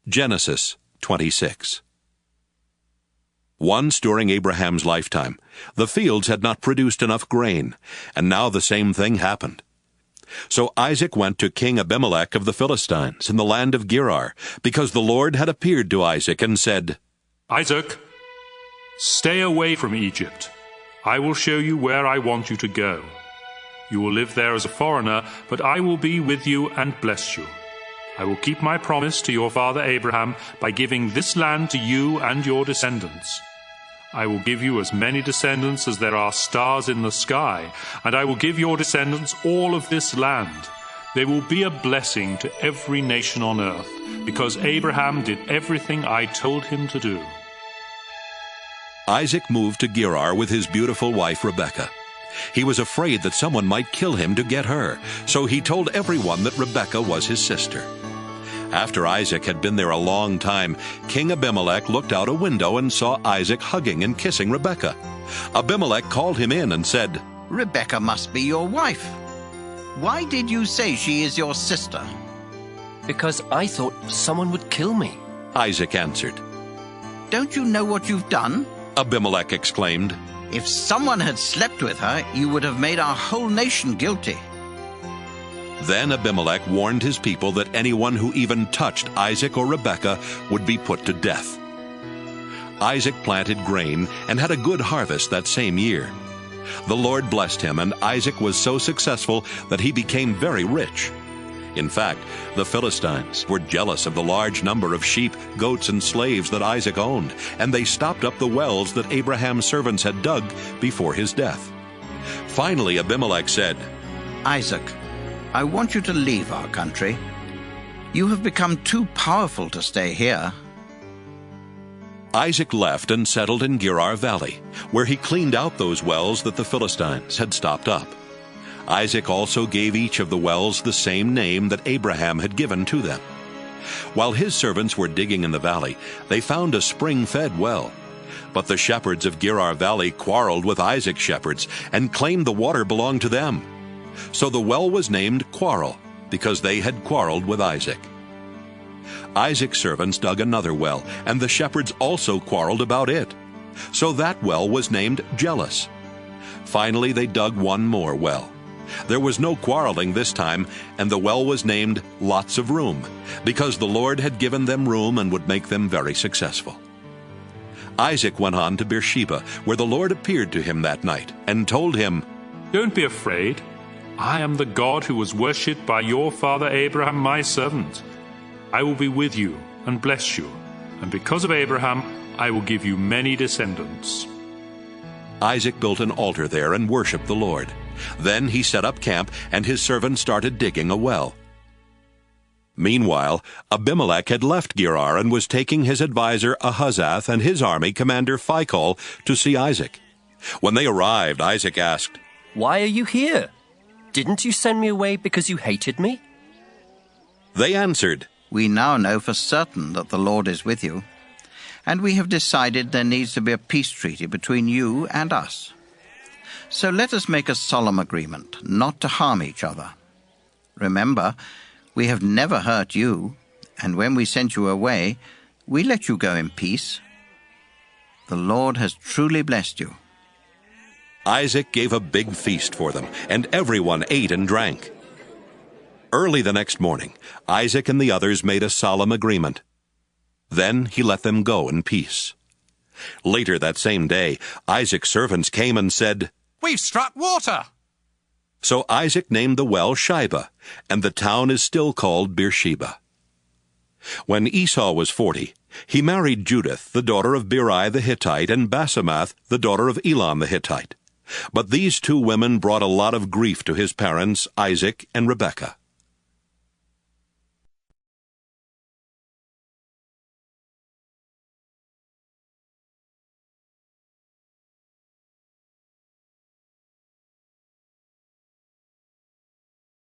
Genesis 26. Once during Abraham's lifetime, the fields had not produced enough grain, and now the same thing happened. So Isaac went to King Abimelech of the Philistines in the land of Gerar, because the Lord had appeared to Isaac and said, Isaac, stay away from Egypt. I will show you where I want you to go. You will live there as a foreigner, but I will be with you and bless you. I will keep my promise to your father Abraham by giving this land to you and your descendants. I will give you as many descendants as there are stars in the sky, and I will give your descendants all of this land. They will be a blessing to every nation on earth, because Abraham did everything I told him to do. Isaac moved to Gerar with his beautiful wife Rebekah. He was afraid that someone might kill him to get her, so he told everyone that Rebekah was his sister. After Isaac had been there a long time, King Abimelech looked out a window and saw Isaac hugging and kissing Rebekah. Abimelech called him in and said, Rebekah must be your wife. Why did you say she is your sister? Because I thought someone would kill me. Isaac answered. Don't you know what you've done? Abimelech exclaimed. If someone had slept with her, you would have made our whole nation guilty. Then Abimelech warned his people that anyone who even touched Isaac or Rebekah would be put to death. Isaac planted grain and had a good harvest that same year. The Lord blessed him, and Isaac was so successful that he became very rich. In fact, the Philistines were jealous of the large number of sheep, goats, and slaves that Isaac owned, and they stopped up the wells that Abraham's servants had dug before his death. Finally, Abimelech said, Isaac, I want you to leave our country. You have become too powerful to stay here. Isaac left and settled in Gerar Valley, where he cleaned out those wells that the Philistines had stopped up. Isaac also gave each of the wells the same name that Abraham had given to them. While his servants were digging in the valley, they found a spring-fed well. But the shepherds of Gerar Valley quarreled with Isaac's shepherds and claimed the water belonged to them. So the well was named Quarrel, because they had quarreled with Isaac. Isaac's servants dug another well, and the shepherds also quarreled about it. So that well was named Jealous. Finally they dug one more well. There was no quarreling this time, and the well was named Lots of Room, because the Lord had given them room and would make them very successful. Isaac went on to Beersheba, where the Lord appeared to him that night, and told him, Don't be afraid. I am the God who was worshipped by your father Abraham, my servant. I will be with you and bless you, and because of Abraham, I will give you many descendants. Isaac built an altar there and worshipped the Lord. Then he set up camp, and his servants started digging a well. Meanwhile, Abimelech had left Gerar and was taking his adviser Ahuzzath and his army commander Phicol to see Isaac. When they arrived, Isaac asked, Why are you here? Didn't you send me away because you hated me? They answered, We now know for certain that the Lord is with you, and we have decided there needs to be a peace treaty between you and us. So let us make a solemn agreement not to harm each other. Remember, we have never hurt you, and when we sent you away, we let you go in peace. The Lord has truly blessed you. Isaac gave a big feast for them, and everyone ate and drank. Early the next morning, Isaac and the others made a solemn agreement. Then he let them go in peace. Later that same day, Isaac's servants came and said, We've struck water! So Isaac named the well Shibah, and the town is still called Beersheba. When Esau was 40, he married Judith, the daughter of Beeri the Hittite, and Basemath, the daughter of Elon the Hittite. But these two women brought a lot of grief to his parents, Isaac and Rebekah.